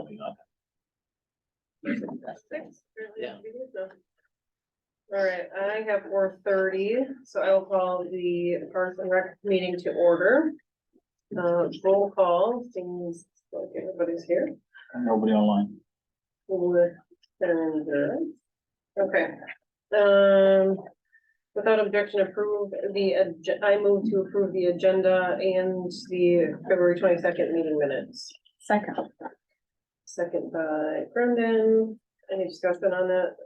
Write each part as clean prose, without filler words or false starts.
coming up. Yeah. All right, I have 4:30, so I will call the Parks and Rec meeting to order. Roll call, seems like everybody's here. Nobody online. Okay. Without objection, I move to approve the agenda and the February 22nd meeting minutes. Second by Brendan. Any discussion on that?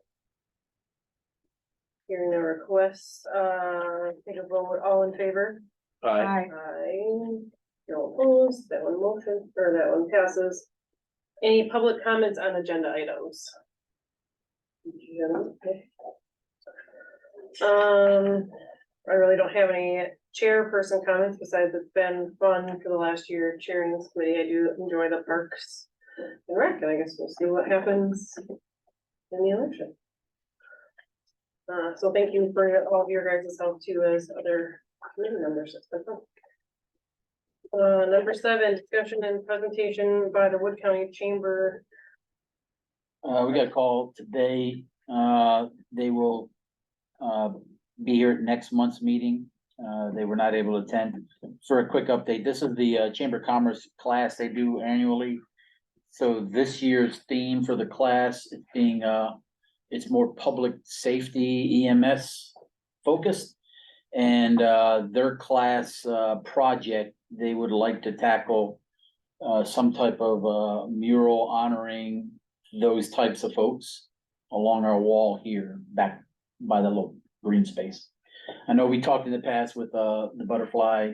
Hearing no requests, take a vote, all in favor? Aye. Aye. No opposed, that one passes. Any public comments on agenda items? I really don't have any chairperson comments besides it's been fun for the last year chairing this committee. I do enjoy the Parks and Rec, and I guess we'll see what happens in the election. So thank you for all of your guys' help too as other committee members. It's been fun. Number 7, discussion and presentation by the Wood County Chamber. We got a call today. They will be here at next month's meeting. They were not able to attend. For a quick update, this is the Chamber of Commerce class they do annually. So this year's theme for the class is being it's more public safety EMS focused. And their class project, they would like to tackle some type of mural honoring those types of folks along our wall here back by the little green space. I know we talked in the past with the butterfly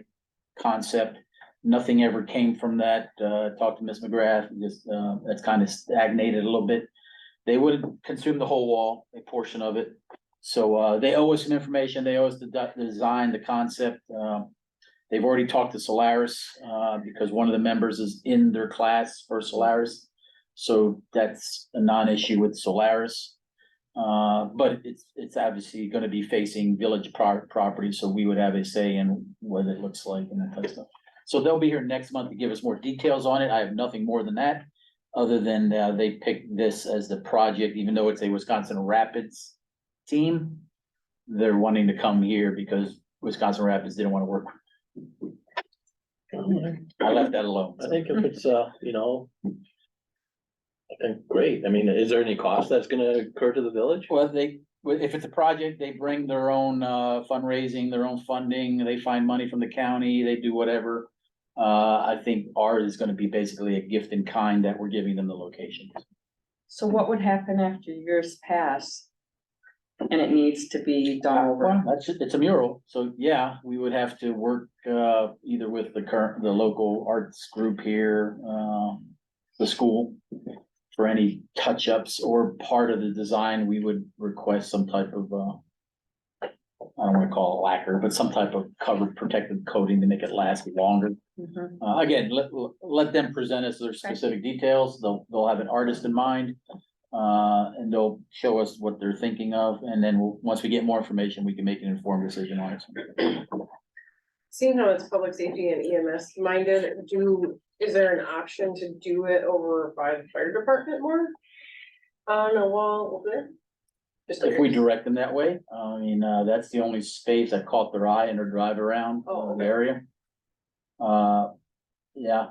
concept. Nothing ever came from that. Talked to Miss McGrath, just that's kind of stagnated a little bit. They would consume the whole wall, a portion of it. So they owe us some information. They owe us the design, the concept. They've already talked to Solaris because one of the members is in their class for Solaris. So that's a non-issue with Solaris. But it's obviously going to be facing village property, so we would have a say in what it looks like and that type of stuff. So they'll be here next month to give us more details on it. I have nothing more than that, other than they picked this as the project, even though it's a Wisconsin Rapids team. They're wanting to come here because Wisconsin Rapids didn't want to work. I left that alone. I think if it's, you know, I think great. I mean, is there any cost that's gonna occur to the village? Well, if it's a project, they bring their own fundraising, their own funding, they find money from the county, they do whatever. I think ours is gonna be basically a gift in kind that we're giving them the location. So what would happen after years pass? And it needs to be done over? Well, it's a mural, so yeah, we would have to work either with the local arts group here, the school. For any touch-ups or part of the design, we would request some type of I don't want to call it lacquer, but some type of covered protective coating to make it last longer. Again, let them present us their specific details. They'll have an artist in mind. And they'll show us what they're thinking of, and then once we get more information, we can make an informed decision on it. Seeing how it's public safety and EMS minded, is there an option to do it over by the fire department more? On a wall over there? Just If we direct them that way, I mean, that's the only space that caught their eye in their drive around the area. Yeah,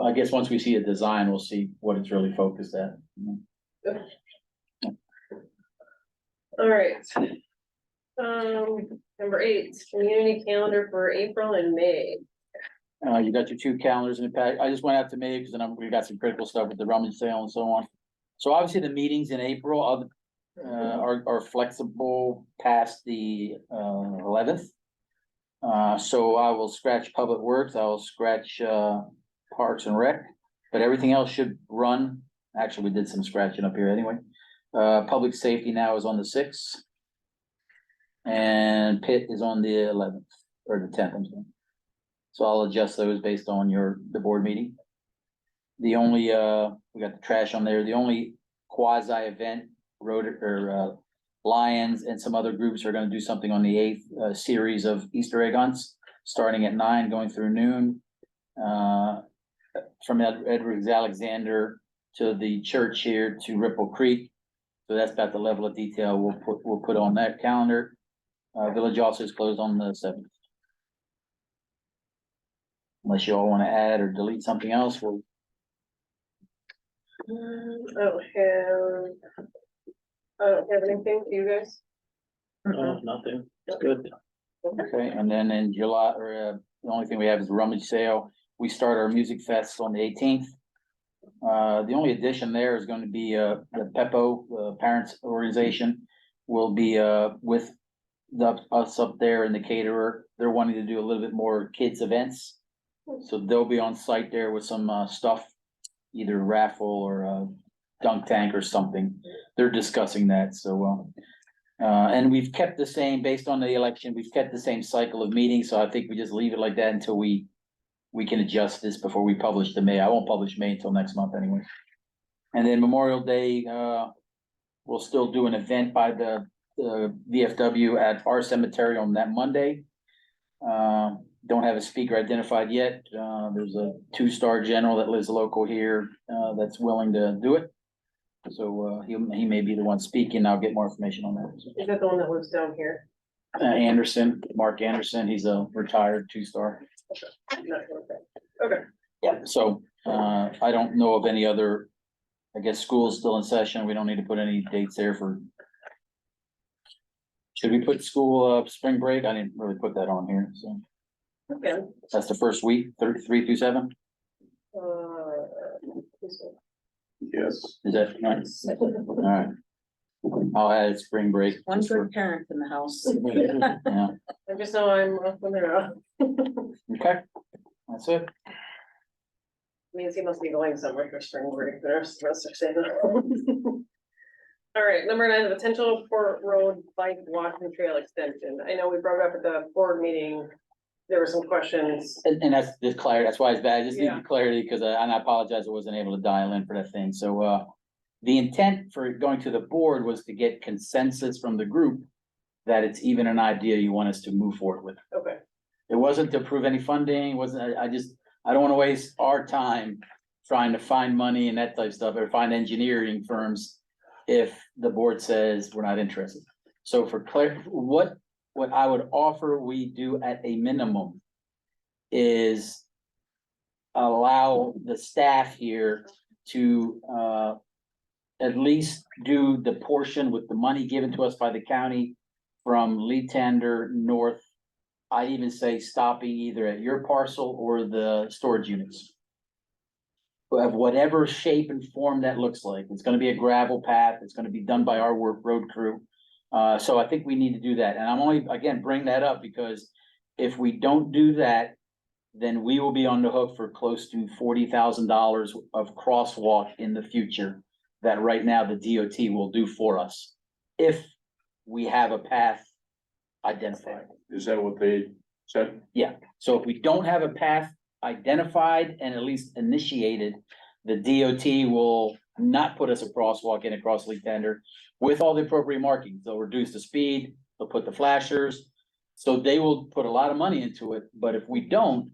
I guess once we see a design, we'll see what it's really focused at. All right. Number 8, community calendar for April and May. You got your 2 calendars in the pack. I just went out to May because then we got some critical stuff with the rummage sale and so on. So obviously the meetings in April are flexible past the 11th. So I will scratch Public Works, I will scratch Parks and Rec, but everything else should run. Actually, we did some scratching up here anyway. Public Safety now is on the 6th. And Pitt is on the 11th or the 10th. I'm sorry. So I'll adjust those based on the board meeting. The only we got the trash on there. The only quasi event Lions and some other groups are going to do something on the 8th series of Easter egg hunts, starting at 9, going through noon. From Edwards Alexander, to the church here to Ripple Creek. So that's about the level of detail we'll put on that calendar. Village office is closed on the 7th. Unless you all want to add or delete something else, we'll. I don't have anything for you guys. No, nothing, it's good. Okay, and then in July, or the only thing we have is the rummage sale. We start our music fest on the 18th. The only addition there is going to be the PEPO, parents organization, will be with us up there and the caterer. They're wanting to do a little bit more kids events. So they'll be on site there with some stuff, either raffle or dunk tank or something. They're discussing that, so and we've kept the same, based on the election, we've kept the same cycle of meetings, so I think we just leave it like that until we can adjust this before we publish the May. I won't publish May until next month anyway. And then Memorial Day, we'll still do an event by the VFW at our cemetery on that Monday. Don't have a speaker identified yet. There's a 2-star general that lives local here, that's willing to do it. So, he may be the one speaking. I'll get more information on that. Is that the one that lives down here? Anderson, Mark Anderson, he's a retired 2-star. Okay. Yeah, so, I don't know of any other, I guess school's still in session. We don't need to put any dates there for. Should we put school, spring break? I didn't really put that on here, so. Okay. That's the first week, 3 through 7? Yes. Is that nice? All right. I'll add spring break. One just for- good parent in the house. Yeah, I just know I'm off when they're off. okay, that's it. Means he must be going somewhere for spring break, the rest of us are staying at home. All right, number 9, the potential Port Road bike walking trail extension. I know we brought it up at the board meeting. There were some questions. And that's the clarity, that's why it's bad. I just need Yeah. the clarity because and I apologize, I wasn't able to dial in for that thing. So, the intent for going to the board was to get consensus from the group that it's even an idea you want us to move forward with. Okay, It wasn't to approve any funding, it wasn't, I don't wanna waste our time trying to find money and that type of stuff, or find engineering firms if the board says we're not interested. So for what I would offer we do at a minimum is allow the staff here to, at least do the portion with the money given to us by the county from Lee Tander north. I even say stopping either at your parcel or the storage units. Of whatever shape and form that looks like. It's gonna be a gravel path. It's gonna be done by our road crew. So I think we need to do that. And I'm only, again, bring that up because if we don't do that, then we will be on the hook for close to $40,000 of crosswalk in the future that right now the DOT will do for us if we have a path identified. Is that what they said? So if we don't have a path identified and at least initiated, the DOT will not put us a crosswalk in across Lee Tender with all the appropriate markings. They'll reduce the speed, they'll put the flashers. So they will put a lot of money into it, but if we don't,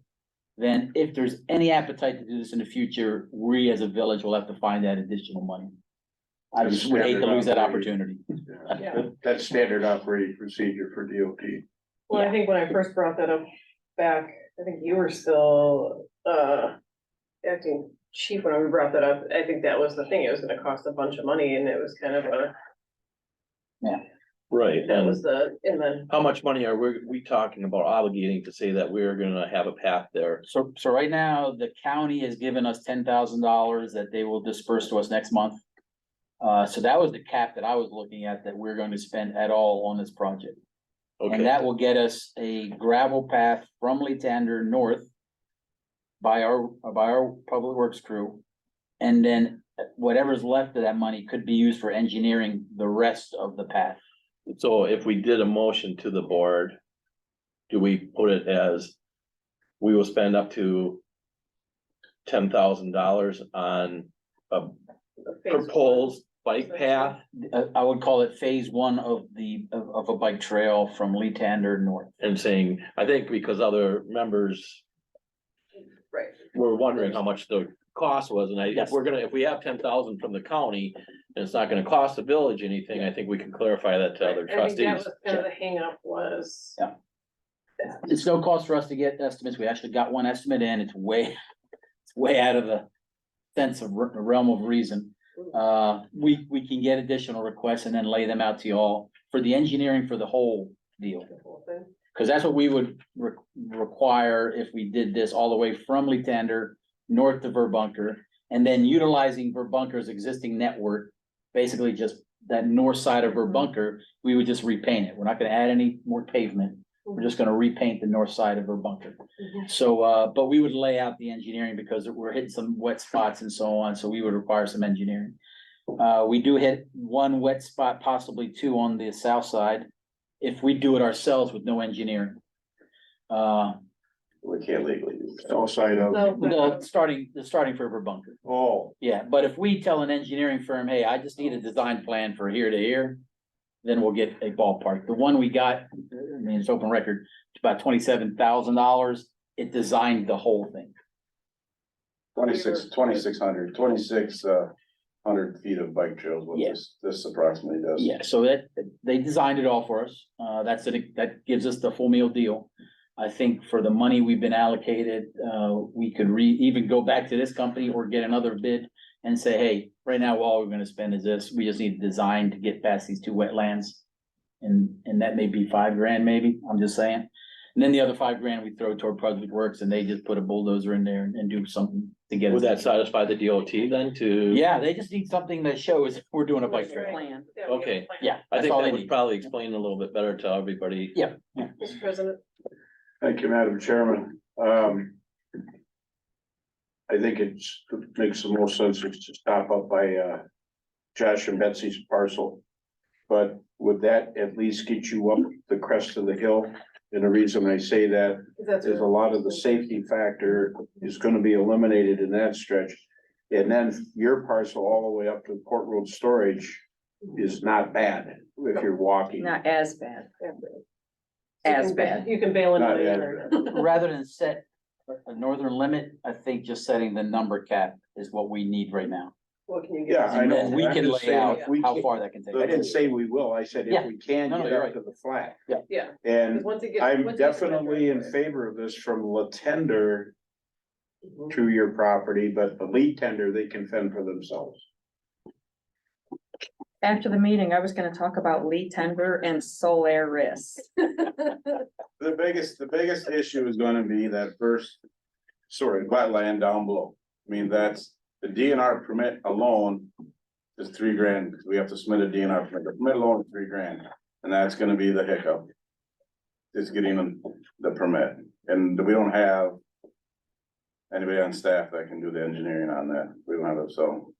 then if there's any appetite to do this in the future, we as a village will have to find that additional money. I just would hate to lose that opportunity. Yeah. That's standard operating procedure for DOT. well, I think when I first brought that up back, I think you were still, acting chief when we brought that up. I think that was the thing. It was gonna cost a bunch of money and it was kind of Right, that was and and then, how much money are we talking about obligating to say that we're gonna have a path there? So right now, the county has given us $10,000 that they will disperse to us next month. So that was the cap that I was looking at, that we're going to spend at all on this project. And Okay, that will get us a gravel path from Lee Tander north by our public works crew. And then whatever's left of that money could be used for engineering the rest of the path. so if we did a motion to the board, do we put it as we will spend up to $10,000 on a proposed bike path? I would call it phase 1 of of a bike trail from Lee Tander north. And saying, I think because other members right, were wondering how much the cost was, and Yes. if we have 10,000 from the county, and it's not gonna cost the village anything, I think we can clarify that to other I think that trustees. was kind of the hang up was. Yeah. It's no cost for us to get estimates. We actually got one estimate in. It's way out of the sense of realm of reason. We can get additional requests and then lay them out to you all for the engineering for the whole deal. The whole thing. Cause that's what we would require if we did this all the way from Leander north to Verbunker. And then utilizing Verbunker's existing network, basically just that north side of Verbunker, we would just repaint it. We're not gonna add any more pavement. We're just gonna repaint the north side of Verbunker. Mhm. So, but we would lay out the engineering because we're hitting some wet spots and so on, so we would require some engineering. We do hit one wet spot, possibly two on the south side, if we do it ourselves with no engineering. We can't legally do that. Outside of, So, The starting for Verbunker, oh, yeah, but if we tell an engineering firm, hey, I just need a design plan for here to here, then we'll get a ballpark. The one we got, I mean, it's open record, it's about $27,000. It designed the whole thing. 2,600 feet of bike trails, what Yeah. this approximately does. Yeah, so they designed it all for us. That gives us the full meal deal. I think for the money we've been allocated, we could even go back to this company or get another bid and say, hey, right now, all we're gonna spend is this. We just need a design to get past these two wetlands. And that may be $5,000, maybe, I'm just saying. And then the other $5,000 we throw toward Project Works and they just put a bulldozer in there and do something to get. Would us- that satisfy the DOT then to? Yeah, they just need something that shows we're doing a bike trail. Plan. yeah, we have a Okay. plan. Yeah, I that's think all that they would need. probably explain a little bit better to everybody. Yeah. Mr. President, Thank you, Madam Chairman. I think it makes the most sense to stop up by Josh and Betsy's parcel. But would that at least get you up the crest of the hill? And the reason I say that that's. is a lot of the safety factor is gonna be eliminated in that stretch. And then your parcel all the way up to Port Road Storage is not bad if you're walking. Not as bad, Yeah. as bad. You can bail in. Not on the as other. Rather than set a northern limit, I think just setting the number cap is what we need right now. What can you get? Yeah, I And know. then we I'm can just lay saying out if we how can't- far that can take. I didn't say we will, I said Yeah. if we can No, no, get you're up right. to the flat. Yeah, And because once it gets. I'm once it gets to that definitely in driveway. favor of this from Latender Mhm. to your property, but the lead tender, they can fend for themselves. After the meeting, I was gonna talk about lead tender and Solaris. The biggest issue is gonna be that first sort of wetland down below. I mean, that's the DNR permit alone is $3,000, because we have to submit a DNR permit. The permit alone is $3,000, and that's gonna be the hiccup. Is getting the permit, and we don't have anybody on staff that can do the engineering on that. We don't have it, so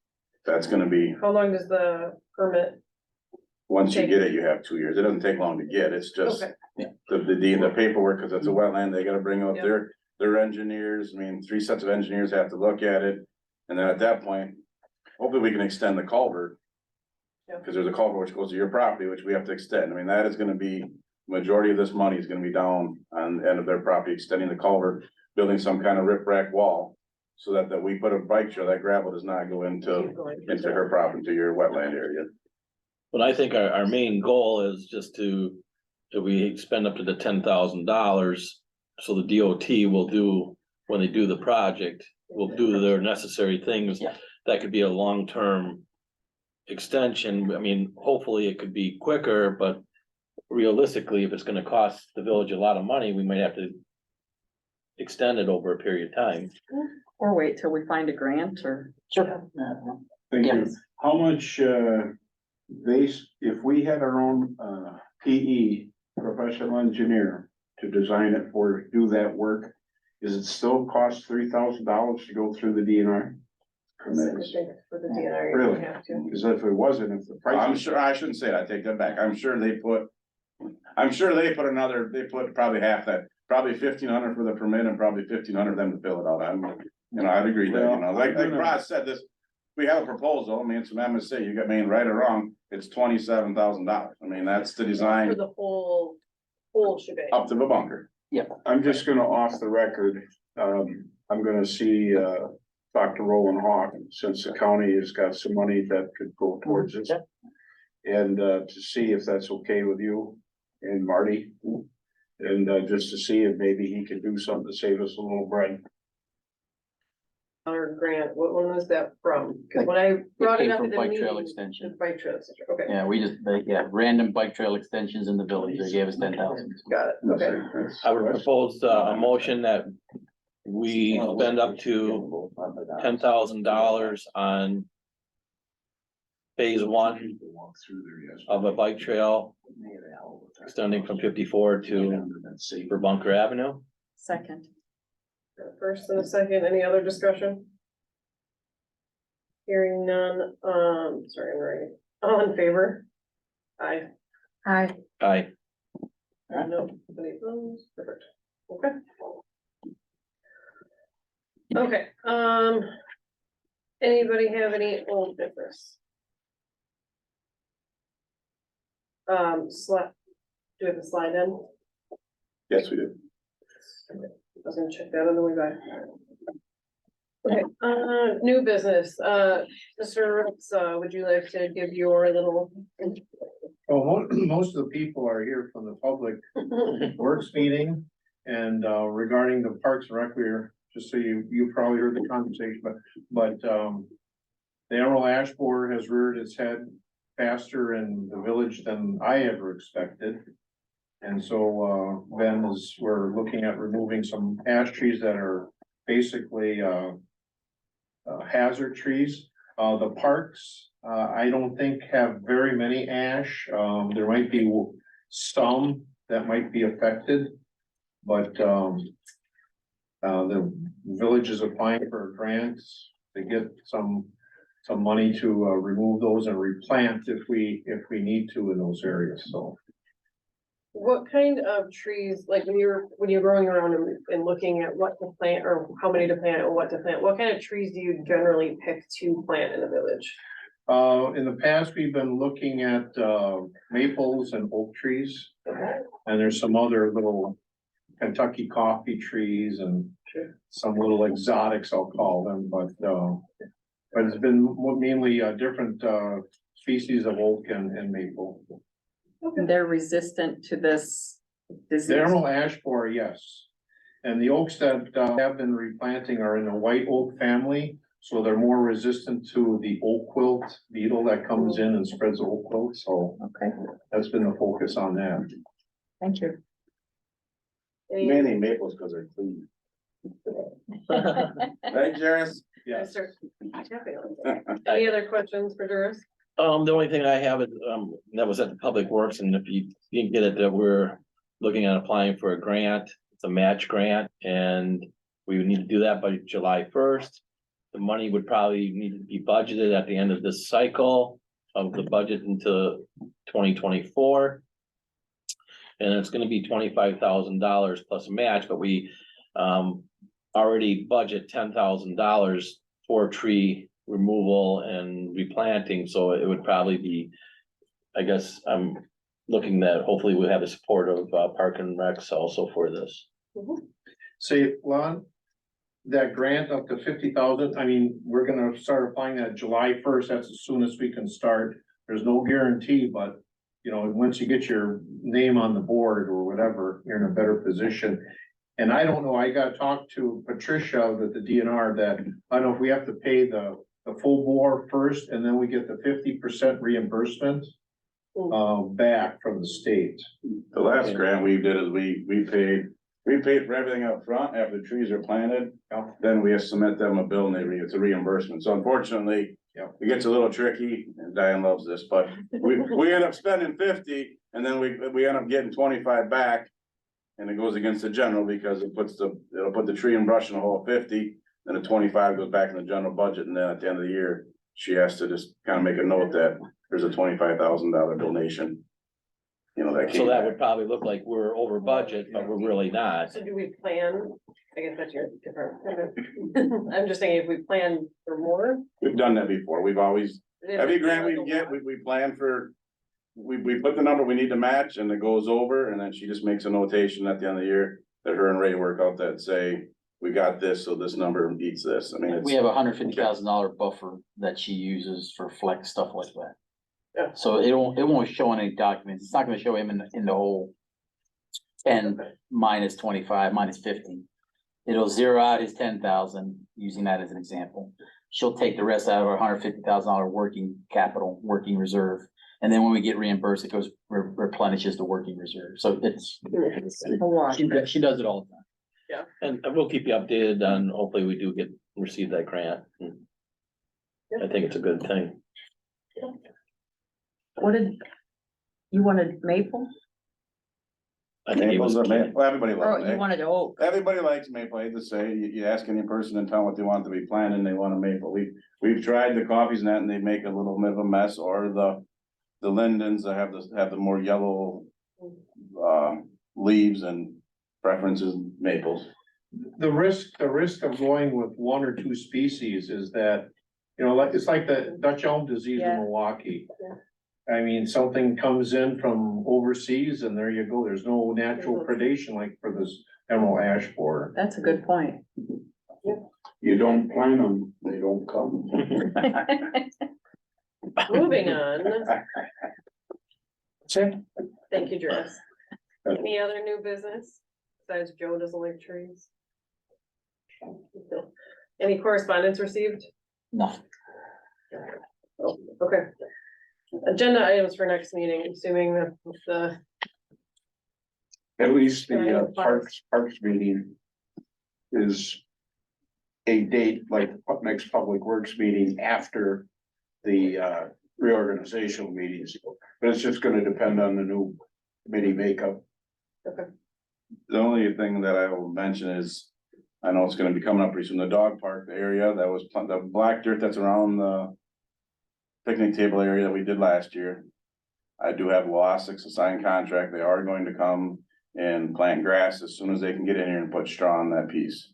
that's gonna be, How long does the permit? once you get it, you have 2 years. It doesn't take long to get, it's just Okay, the paperwork, because it's a wetland, they gotta bring out Yeah. their engineers. I mean, 3 sets of engineers have to look at it. And then at that point, hopefully we can extend the culvert. Yeah. Cause there's a culvert which goes to your property, which we have to extend. I mean, that is gonna be, majority of this money is gonna be down on the end of their property, extending the culvert, building some kind of rip-rack wall. So that we put a bike trail, that gravel does not go keep going. into her property, to your wetland area. But I think our main goal is just to, if we spend up to the $10,000, so the DOT will do, when they do the project, will do their necessary things. Yeah. That could be a long-term extension. I mean, hopefully it could be quicker, but realistically, if it's gonna cost the village a lot of money, we might have to extend it over a period of time. Or wait till we find a grant or. Sure. Thank Yeah. you. How much, if we had our own, PE, professional engineer, to design it for, do that work, is it still cost $3,000 to go through the DNR? I think For the DNR, you Really? have to. Because if it wasn't, if the price. I'm sure, I shouldn't say that, I take that back, I'm sure they put probably half that, probably 1,500 for the permit and probably 1,500 them to fill it out, I'd agree that, like Ross said, this. We have a proposal, I mean, it's an MSC, you got me right or wrong, it's $27,000, I mean, that's the For design the whole shebang. up to the bunker. I'm just gonna off the record, I'm gonna see, talk to Roland Hawk, since the county has got some money that could go towards it. And, to see if that's okay with you and Marty. And, just to see if maybe he can do something to save us a little bread. Our grant, what one was that from? Cause when I brought it came up from at the Bike Trail meeting. Extension. the Bike trail, extension, okay, Yeah, we just, random bike trail extensions in the village, they gave us 10,000. got it, okay. I would propose a motion that we spend up to $10,000 on phase one of a bike trail extending from 54 to for Bunker Avenue. Second. First and a second, any other discussion? Hearing none, sorry, I'm writing, all in favor? Aye. Hi. Aye. No, nobody opposed, perfect, okay. Okay, anybody have any old business? Slide, do we have a slide in? Yes, we do. I was gonna check that on the way back. Okay, new business, Mr. Ritz, would you like to give your little? Well, most of the people are here from the public works meeting. And, regarding the Parks and Rec, just so you probably heard the conversation, but, the Emerald Ash Borer has reared its head faster in the village than I ever expected. And so, we're looking at removing some ash trees that are basically, hazard trees. The parks, I don't think have very many ash. There might be some that might be affected. But, the village is applying for grants to get some money to, remove those and replant if we need to in those areas, so. What kind of trees, like when you're growing around and looking at what to plant or how many to plant or what to plant, what kind of trees do you generally pick to plant in the village? In the past, we've been looking at, maples and oak trees. And there's some other little Kentucky coffee trees and some little exotics, I'll call them, but it's been mainly, different, species of oak and maple. They're resistant to this disease. The emerald ash borer, yes. And the oaks that have been replanting are in the white oak family, so they're more resistant to the oak wilt beetle that comes in and spreads oak wilt, so Okay, that's been the focus on that. thank you. Mainly maples because they're clean. Right, Jairus? Yes. Any other questions for Doris? The only thing I have is, that was at the Public Works, and if you didn't get it, that we're looking at applying for a grant. It's a match grant, and we would need to do that by July 1st. The money would probably need to be budgeted at the end of this cycle of the budget into 2024. And it's gonna be $25,000 plus a match, but we already budget $10,000 for tree removal and replanting, so it would probably be, I guess, I'm looking that hopefully we'll have the support of Park and Recs also for this. See, Lon, that grant up to 50,000, I mean, we're gonna start applying that July 1st, that's as soon as we can start. There's no guarantee, but you know, once you get your name on the board or whatever, you're in a better position. And I don't know, I got talked to Patricia at the DNR that, I don't know if we have to pay the full bore first and then we get the 50% reimbursement back from the state. The last grant we did is we paid for everything up front after the trees are planted. Yeah. Then we have to submit them a bill and it's a reimbursement. So unfortunately, Yeah. it gets a little tricky, and Diane loves this, but we end up spending 50 and then we end up getting 25 back. And it goes against the general because it'll put the tree and brush in the whole 50, then the 25 goes back in the general budget, and then at the end of the year, she has to just kind of make a note that there's a $25,000 donation. You know, that So came that back. would probably look like we're over budget, but we're really not. So do we plan, I guess that's your different, I'm just saying if we plan for more. We've done that before. We've always, every grant we get, we plan for, we put the number we need to match and it goes over, and then she just makes a notation at the end of the year that her and Ray work out that say, we got this, so this number beats this. I mean, We it's, have $150,000 buffer that she uses for flex, stuff like that. Yeah. So it won't show on any documents. It's not gonna show him in the whole 10 minus 25, minus 50. It'll zero out his 10,000, using that as an example. She'll take the rest out of our $150,000 working capital, working reserve. And then when we get reimbursed, it goes replenishes the working reserve. So it's, A wash. she does it all the time. And we'll keep you updated on, hopefully we do receive that grant. I think it's a good thing. What you wanted maple? I think he was. Maples are well, everybody Oh, loves you it. wanted oak. Everybody likes maple. I hate to say, you ask any person in town what they want to be planting, they want a maple. We've tried the coffees and that, and they make a little bit of a mess, or the lindens that have the more yellow leaves, and preferences maples. The risk of going with one or two species is that, you know, like, it's like the Dutch elm disease in Yeah. Milwaukee. I mean, something comes in from overseas and there you go. There's no natural predation like for this emerald ash borer. That's a good point. You don't plant them, they don't come. Moving on, That's it. thank you, Jess. Any other new business besides Joe doesn't like trees? Any correspondence received? No, Oh, okay. Agenda items for next meeting, assuming that the, At least the parks meeting is a date like next public works meeting after the reorganizational meetings. But it's just gonna depend on the new committee makeup. The only thing that I will mention is, I know it's gonna be coming up pretty soon, the dog park area that was, the black dirt that's around the picnic table area that we did last year. I do have Wassix, a signed contract. They are going to come and plant grass as soon as they can get in here and put straw on that piece.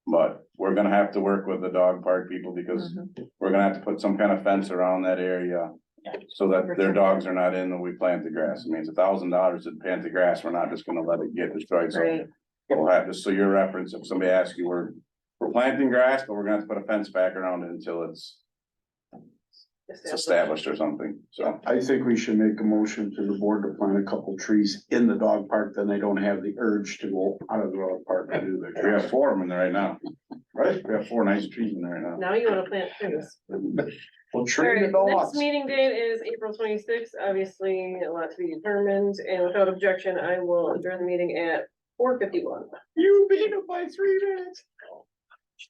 But we're gonna have to work with the dog park people, because we're gonna have to put some kind of fence around that area, so that their dogs are not in when we plant the grass. I mean, it's $1,000 to plant the grass. We're not just gonna let it get destroyed. So Right. we'll have, just so your reference, if somebody asks you, we're planting grass, but we're gonna have to put a fence back around it until it's established or something, so. I think we should make a motion to the board to plant a couple trees in the dog park, then they don't have the urge to go out of the dog park and do their. We have 4 of them in there right now. Right? We have 4 nice trees in there right now. now you wanna plant trees. Well, tree the Alright, next dogs. meeting date is April 26th, obviously a lot to be determined, and without objection, I will adjourn the meeting at 4:51. You beat it by 3 minutes.